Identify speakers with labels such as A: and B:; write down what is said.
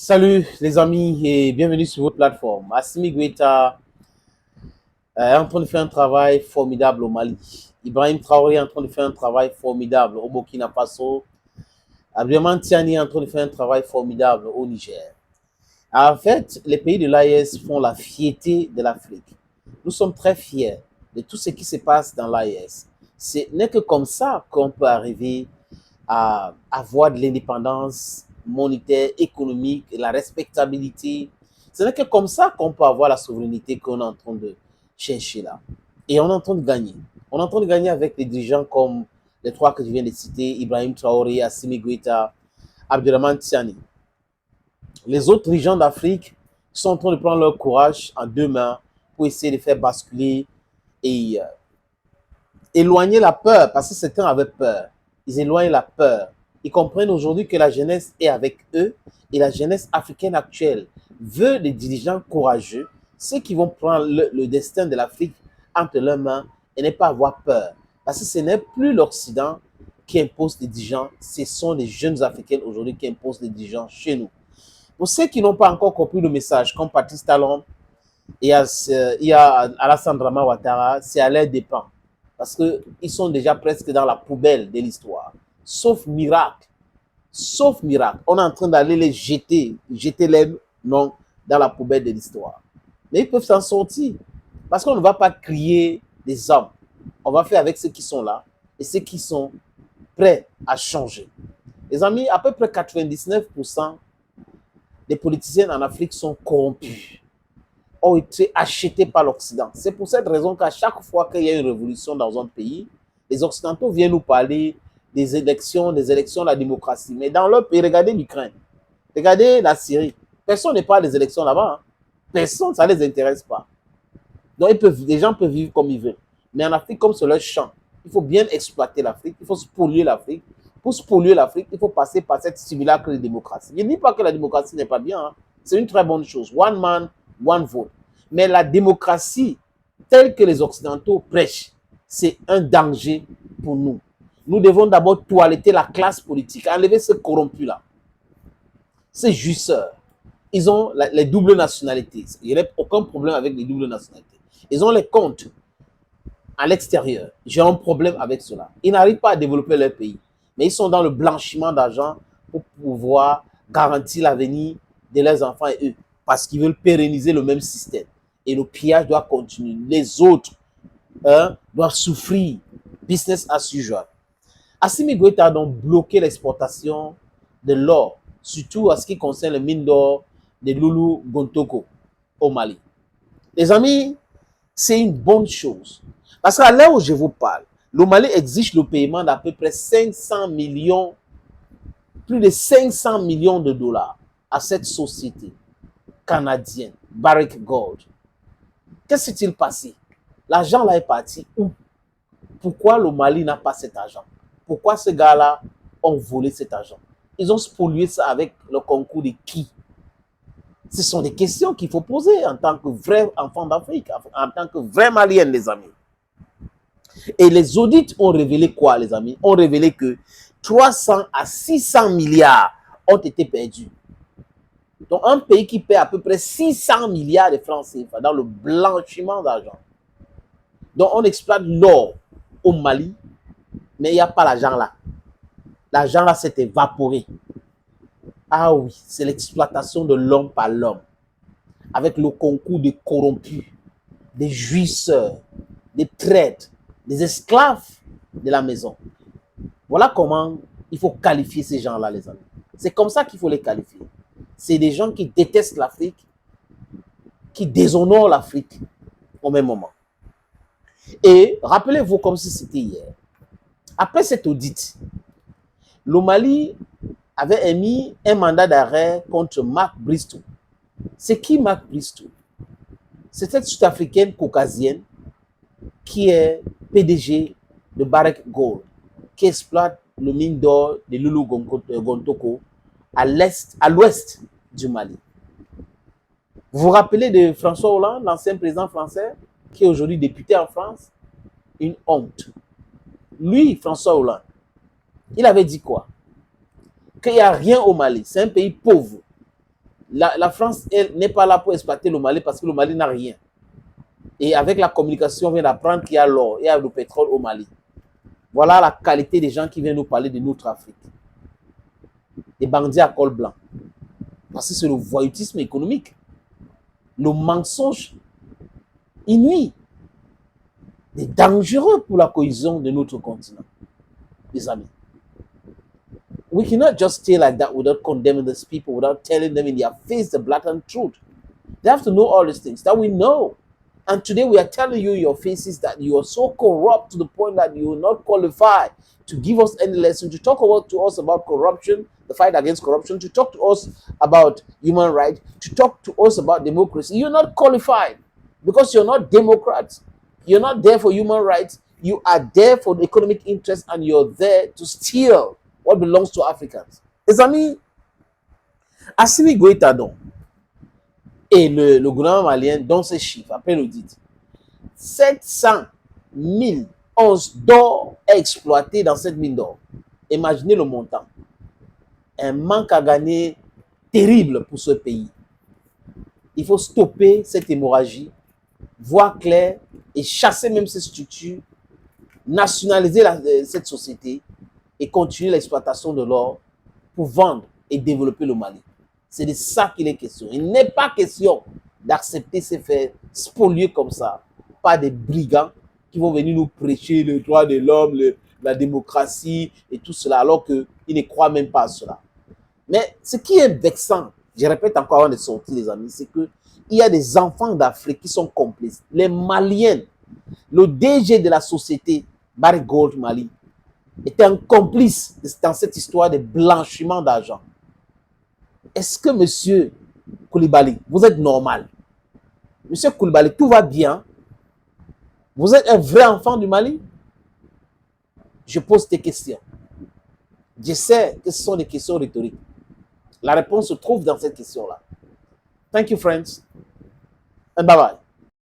A: Salut les amis et bienvenue sur votre plateforme. Assimi Goïta est en train de faire un travail formidable au Mali. Ibrahim Traoré est en train de faire un travail formidable au Burkina Faso. Abdelrahman Tiani est en train de faire un travail formidable au Niger. En fait, les pays de l'AES font la fierté de l'Afrique. Nous sommes très fiers de tout ce qui se passe dans l'AES. Ce n'est que comme ça qu'on peut arriver à avoir de l'indépendance monétaire, économique, la respectabilité. Ce n'est que comme ça qu'on peut avoir la souveraineté qu'on est en train de chercher là. Et on est en train de gagner. On est en train de gagner avec des dirigeants comme les trois que je viens de citer, Ibrahim Traoré, Assimi Goïta, Abdelrahman Tiani. Les autres dirigeants d'Afrique sont en train de prendre leur courage en deux mains pour essayer de faire basculer et éloigner la peur, parce que certains avaient peur. Ils éloignent la peur. Ils comprennent aujourd'hui que la jeunesse est avec eux et la jeunesse africaine actuelle veut des dirigeants courageux, ceux qui vont prendre le destin de l'Afrique entre leurs mains et ne pas avoir peur. Parce que ce n'est plus l'Occident qui impose des dirigeants, ce sont les jeunes Africains aujourd'hui qui imposent des dirigeants chez nous. Pour ceux qui n'ont pas encore compris le message, comme Patrice Talon et il y a Alassane Drama Ouattara, c'est à leur dépens. Parce qu'ils sont déjà presque dans la poubelle de l'histoire. Sauf miracle. Sauf miracle. On est en train d'aller les jeter les noms dans la poubelle de l'histoire. Mais ils peuvent s'en sortir. Parce qu'on ne va pas crier des hommes. On va faire avec ceux qui sont là et ceux qui sont prêts à changer. Les amis, à peu près 99% des politiciens en Afrique sont corrompus, ont été achetés par l'Occident. C'est pour cette raison qu'à chaque fois qu'il y a une révolution dans un pays, les Occidentaux viennent nous parler des élections, de la démocratie. Mais dans leur pays, regardez l'Ukraine, regardez la Syrie. Personne ne parle des élections là-bas. Hein. Personne, ça ne les intéresse pas. Donc, les gens peuvent vivre comme ils veulent. Mais en Afrique, comme c'est leur champ, il faut bien exploiter l'Afrique, il faut spolier l'Afrique. Pour spolier l'Afrique, il faut passer par cette simulacre de démocratie. Je ne dis pas que la démocratie n'est pas bien. Hein. C'est une très bonne chose. One man, one vote. Mais la démocratie, telle que les Occidentaux prêchent, c'est un danger pour nous. Nous devons d'abord toiletter la classe politique, enlever ces corrompus-là, ces jouisseurs. Ils ont les doubles nationalités. Il n'y a aucun problème avec les doubles nationalités. Ils ont les comptes à l'extérieur. J'ai un problème avec cela. Ils n'arrivent pas à développer leur pays. Mais ils sont dans le blanchiment d'argent pour pouvoir garantir l'avenir de leurs enfants et eux. Parce qu'ils veulent pérenniser le même système. Et le pillage doit continuer. Les autres doivent souffrir. Business as usual. Assimi Goïta a donc bloqué l'exportation de l'or, surtout en ce qui concerne les mines d'or de Loulou Gontoko au Mali. Les amis, c'est une bonne chose. Parce qu'à l'heure où je vous parle, le Mali exige le paiement d'à peu près 500 millions, plus de 500 millions de dollars à cette société canadienne, Barrick Gold. Qu'est-ce qui s'est passé? L'argent là est parti où? Pourquoi le Mali n'a pas cet argent? Pourquoi ces gars-là ont volé cet argent? Ils ont spolié ça avec le concours de qui? Ce sont des questions qu'il faut poser en tant que vrai enfant d'Afrique, en tant que vrai Malien, les amis. Et les audits ont révélé quoi, les amis? Ont révélé que 300 à 600 milliards ont été perdus. Donc, un pays qui perd à peu près 600 milliards de francs CFA dans le blanchiment d'argent. Donc, on exploite l'or au Mali, mais il n'y a pas l'argent là. L'argent là s'est évaporé. Ah oui, c'est l'exploitation de l'homme par l'homme. Avec le concours des corrompus, des jouisseurs, des traîtres, des esclaves de la maison. Voilà comment il faut qualifier ces gens-là, les amis. C'est comme ça qu'il faut les qualifier. C'est des gens qui détestent l'Afrique, qui déshonorent l'Afrique au même moment. Et rappelez-vous comme si c'était hier. Après cet audit, le Mali avait émis un mandat d'arrêt contre Mark Bristow. C'est qui Mark Bristow? C'est cette Sud-Africaine caucasienne qui est PDG de Barrick Gold, qui exploite le mine d'or de Loulou Gontoko à l'ouest du Mali. Vous vous rappelez de François Hollande, l'ancien président français, qui est aujourd'hui député en France? Une honte. Lui, François Hollande, il avait dit quoi? Qu'il n'y a rien au Mali. C'est un pays pauvre. La France, elle, n'est pas là pour exploiter le Mali parce que le Mali n'a rien. Et avec la communication, on vient d'apprendre qu'il y a l'or, il y a le pétrole au Mali. Voilà la qualité des gens qui viennent nous parler de notre Afrique. Des bandits à col blanc. Parce que c'est le voyoutisme économique. Le mensonge inouï. Et dangereux pour la cohésion de notre continent. Les amis. We cannot just stay like that without condemning these people, without telling them in their face the blatant truth. They have to know all these things that we know. And today we are telling you in your faces that you are so corrupt to the point that you will not qualify to give us any lesson, to talk to us about corruption, the fight against corruption, to talk to us about human rights, to talk to us about democracy. You're not qualified because you're not Democrats. You're not there for human rights. You are there for the economic interest and you're there to steal what belongs to Africans. Les amis, Assimi Goïta donc, et le gouvernement malien, dans ces chiffres, après l'audit, 700 000 onces d'or exploitées dans cette mine d'or. Imaginez le montant. Un manque à gagner terrible pour ce pays. Il faut stopper cette hémorragie, voir clair et chasser même ces structures, nationaliser cette société et continuer l'exploitation de l'or pour vendre et développer le Mali. C'est de ça qu'il est question. Il n'est pas question d'accepter ces faits spoliés comme ça par des brigands qui vont venir nous prêcher le droit de l'homme, la démocratie et tout cela, alors qu'ils ne croient même pas à cela. Mais ce qui est vexant, je répète encore avant de sortir les amis, c'est qu'il y a des enfants d'Afrique qui sont complices. Les Maliens, le DG de la société, Barrick Gold Mali, était un complice dans cette histoire de blanchiment d'argent. Est-ce que monsieur Koulibaly, vous êtes normal? Monsieur Koulibaly, tout va bien? Vous êtes un vrai enfant du Mali? Je pose des questions. Je sais que ce sont des questions rhétoriques. La réponse se trouve dans cette question-là. Thank you, friends, and bye-bye.